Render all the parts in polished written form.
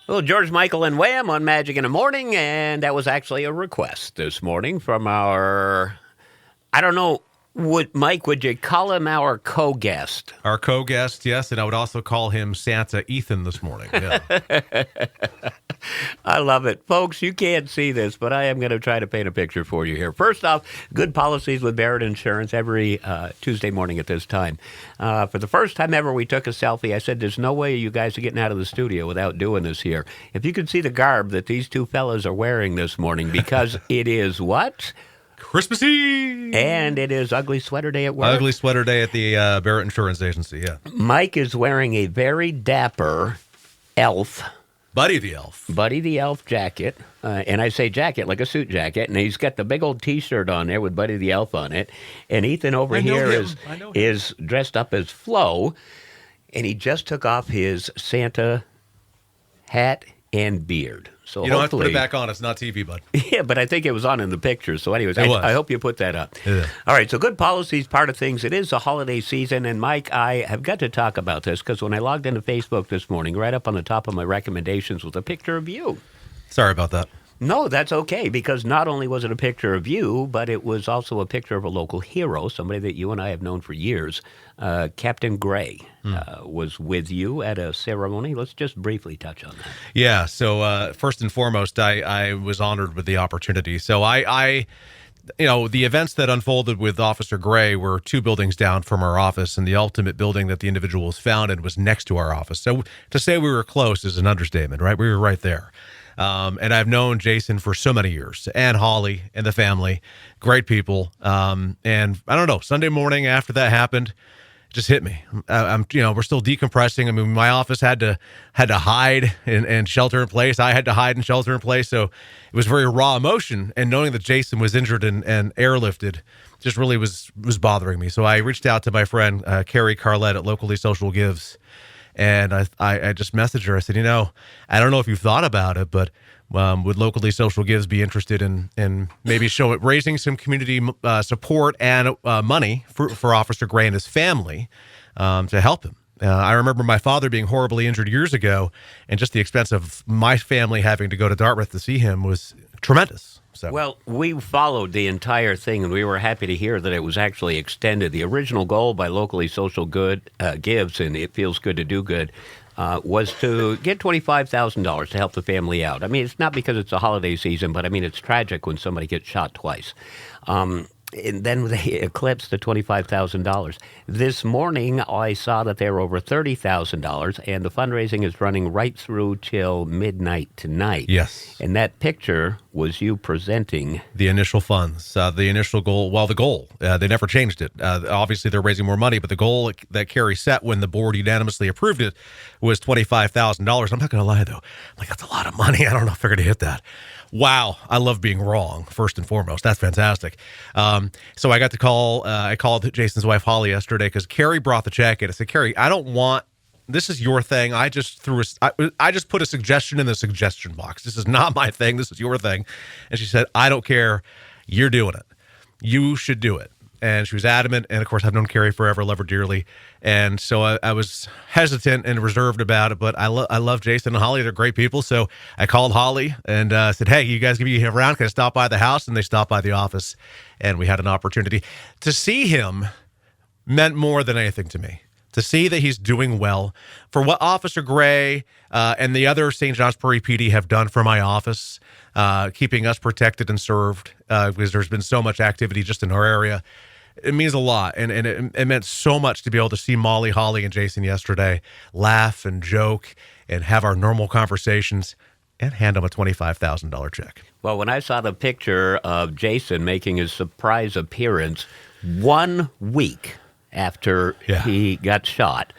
Well, George Michael and Wham on Magic in the Morning, and that was actually a request this morning from our, I don't know, Mike, would you call him our co-guest? Our co-guest, yes, and I would also call him Santa Ethan this morning. Yeah. I love it. Folks, you can't see this, but I am going to try to paint a picture for you here. First off, good policies with Barrett Insurance every Tuesday morning at this time. For the first time ever, we took a selfie. I said, there's no way you guys are getting out of the studio without doing this here. If you could see the garb that these two fellas are wearing this morning, because it is what? Christmas Eve! And it is Ugly Sweater Day at work. Ugly Sweater Day at the Barrett Insurance Agency, yeah. Mike is wearing a very dapper elf. Buddy the Elf jacket. And I say jacket like a suit jacket. And he's got the big old T-shirt on there with Buddy the Elf on it. And Ethan over here is dressed up as Flo. And he just took off his Santa hat and beard. So you don't have to put it back on. It's not TV, bud. Yeah, but I think it was on in the picture. So anyways, I hope you put that up. Yeah. All right, so good policies, part of things. It is the holiday season. And, Mike, I have got to talk about this because when I logged into Facebook this morning, right up on the top of my recommendations was a picture of you. Sorry about that. No, that's okay, because not only was it a picture of you, but it was also a picture of a local hero, somebody that you and I have known for years. Captain Gray was with you at a ceremony. Let's just briefly touch on that. Yeah, so first and foremost, I was honored with the opportunity. So I the events that unfolded with Officer Gray were 2 buildings down from our office, and the ultimate building that the individual was found in was next to our office. So to say we were close is an understatement, right? We were right there. And I've known Jason for so many years, and Holly and the family, great people. And I don't know, Sunday morning after that happened, it just hit me. We're still decompressing. I mean, my office had to hide and shelter in place. I had to hide and shelter in place. So it was very raw emotion. And knowing that Jason was injured and airlifted just really was bothering me. So I reached out to my friend, Carrie Carlette at Locally Social Gives. And I just messaged her. I said, I don't know if you've thought about it, but would Locally Social Gives be interested in maybe raising some community support and money for Officer Gray and his family to help him? I remember my father being horribly injured years ago, and just the expense of my family having to go to Dartmouth to see him was tremendous. So. Well, we followed the entire thing, and we were happy to hear that it was actually extended. The original goal by Locally Social Gives, and It Feels Good to Do Good, was to get $25,000 to help the family out. I mean, it's not because it's a holiday season, but I mean, it's tragic when somebody gets shot twice. And then they eclipsed the $25,000. This morning, I saw that they were over $30,000, and the fundraising is running right through till midnight tonight. Yes. And that picture was you presenting the initial funds, the initial goal. Well, the goal, they never changed it. Obviously, they're raising more money, but the goal that Carrie set when the board unanimously approved it was $25,000. I'm not going to lie, though. That's a lot of money. I don't know if they're going to hit that. Wow, I love being wrong, first and foremost. That's fantastic. So I got to I called Jason's wife, Holly, yesterday because Carrie brought the check in. I said, Carrie, I don't want, this is your thing. I just put a suggestion in the suggestion box. This is not my thing. This is your thing. And she said, I don't care. You're doing it. You should do it. And she was adamant. And of course, I've known Carrie forever, love her dearly. And so I was hesitant and reserved about it. But I love Jason and Holly. They're great people. So I called Holly and said, hey, you guys give me around? Can I stop by the house? And they stopped by the office. And we had an opportunity to see him. Meant more than anything to me. To see that he's doing well. For what Officer Gray and the other St. John's Prairie PD have done for my office, keeping us protected and served, because there's been so much activity just in our area. It means a lot, and it meant so much to be able to see Molly, Holly, and Jason yesterday laugh and joke and have our normal conversations and hand them a $25,000 check. Well, when I saw the picture of Jason making his surprise appearance 1 week after he got shot,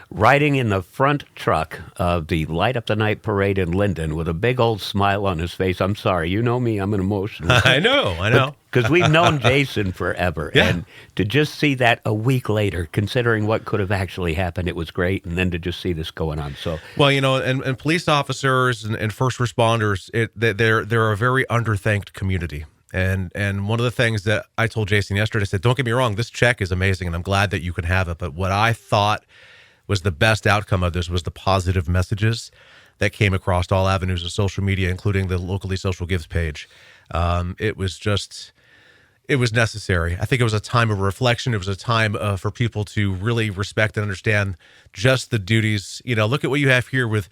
riding in the front truck of the Light Up the Night parade in Linden with a big old smile on his face. I'm sorry, you know me, I'm an emotional. I know. Because we've known Jason forever. Yeah. And to just see that a week later, considering what could have actually happened, it was great. And then to just see this going on. So, well, and police officers and first responders, they're a very underthanked community. And one of the things that I told Jason yesterday, I said, don't get me wrong, this check is amazing, and I'm glad that you can have it. But what I thought was the best outcome of this was the positive messages that came across all avenues of social media, including the Locally Social Gives page. It was necessary. I think it was a time of reflection. It was a time for people to really respect and understand just the duties. Look at what you have here with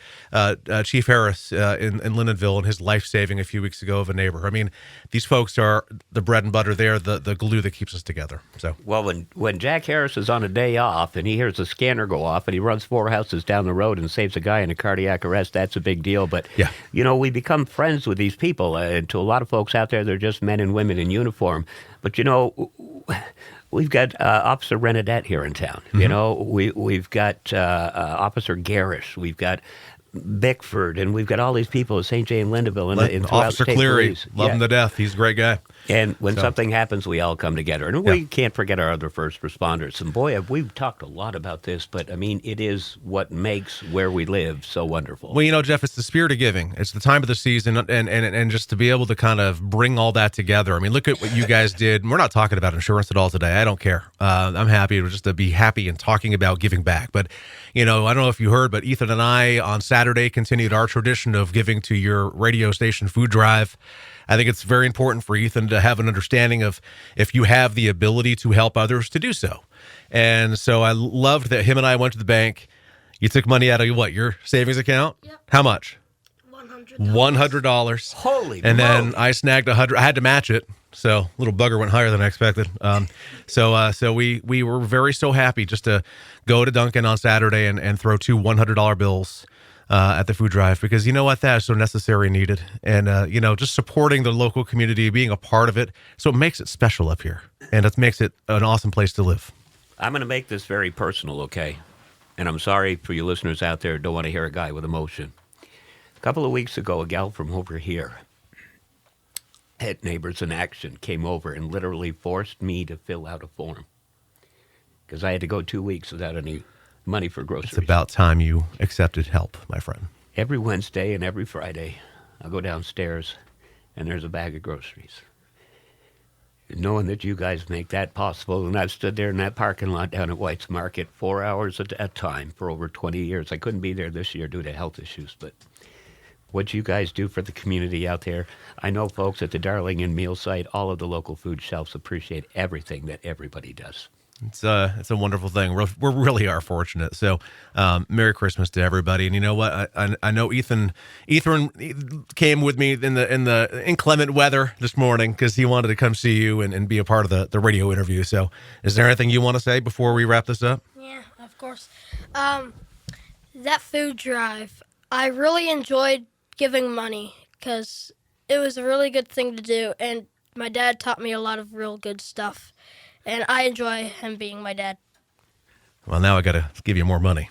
Chief Harris in Lindenville and his life saving a few weeks ago of a neighbor. I mean, these folks are the bread and butter. They're the glue that keeps us together. So, well, when Jack Harris is on a day off and he hears the scanner go off and he runs 4 houses down the road and saves a guy in a cardiac arrest, that's a big deal. But, yeah. We become friends with these people. And to a lot of folks out there, they're just men and women in uniform. But, we've got Officer Renadette here in town. Mm-hmm. We've got Officer Garish. We've got Bickford, and we've got all these people at St. J. and Lindenville and throughout Officer state Cleary, police. love him to death. He's a great guy. And when something happens, we all come together. And we can't forget our other first responders. And boy, we've talked a lot about this, but I mean, it is what makes where we live so wonderful. Well, Jeff, it's the spirit of giving. It's the time of the season, and just to be able to kind of bring all that together. I mean, look at what you guys did. We're not talking about insurance at all today. I don't care. I'm happy just to be happy and talking about giving back. But, I don't know if you heard, but Ethan and I on Saturday continued our tradition of giving to your radio station food drive. I think it's very important for Ethan to have an understanding of if you have the ability to help others to do so. And so I loved that him and I went to the bank. You took money out of your savings account? Yep. How much? $100. Holy And moly. then I snagged 100. I had to match it. So little bugger went higher than I expected. So we were very so happy just to go to Dunkin' on Saturday and throw 2 $100 bills at the food drive, because you know what, that is so necessary and needed. And just supporting the local community, being a part of it, so it makes it special up here, and it makes it an awesome place to live. I'm going to make this very personal, okay? And I'm sorry for you listeners out there who don't want to hear a guy with emotion. A couple of weeks ago, a gal from over here at Neighbors in Action came over and literally forced me to fill out a form because I had to go 2 weeks without any money for groceries. It's about time you accepted help, my friend. Every Wednesday and every Friday, I go downstairs and there's a bag of groceries. Knowing that you guys make that possible, and I've stood there in that parking lot down at White's Market 4 hours at a time for over 20 years. I couldn't be there this year due to health issues, but what you guys do for the community out there, I know folks at the Darling and Meal site, all of the local food shelves appreciate everything that everybody does. It's a wonderful thing. We really are fortunate. So, Merry Christmas to everybody. And you know what? I know Ethan came with me in the inclement weather this morning because he wanted to come see you and be a part of the radio interview. So, is there anything you want to say before we wrap this up? Yeah, of course. That food drive, I really enjoyed giving money because it was a really good thing to do, and my dad taught me a lot of real good stuff. And I enjoy him being my dad. Well, now I got to give you more money.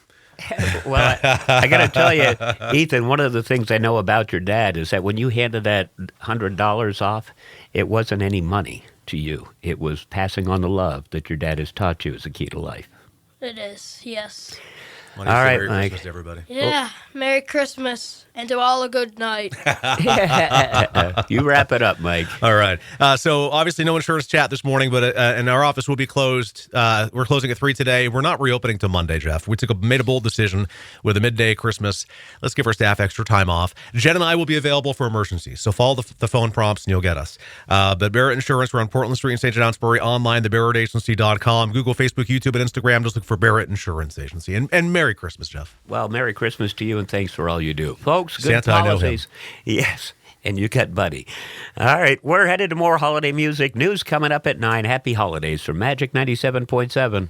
Well, I got to tell you, Ethan, one of the things I know about your dad is that when you handed that $100 off, it wasn't any money to you. It was passing on the love that your dad has taught you as a key to life. It is, yes. All right, Merry Mike. Christmas to everybody. Yeah, Merry Christmas, and to all a good night. You wrap it up, Mike. All right. So obviously no insurance chat this morning, but and our office will be closed. We're closing at 3 today. We're not reopening till Monday, Jeff. We made a bold decision with a midday Christmas. Let's give our staff extra time off. Jen and I will be available for emergencies, so follow the phone prompts and you'll get us. But Barrett Insurance, we're on Portland Street in St. Johnsbury, online, thebarrettagency.com, Google, Facebook, YouTube, and Instagram. Just look for Barrett Insurance Agency. And Merry Christmas, Jeff. Well, Merry Christmas to you, and thanks for all you do. Folks, good Santa, I know him. holidays. Yes, and you got Buddy. All right, we're headed to more holiday music. News coming up at 9. Happy holidays from Magic 97.7.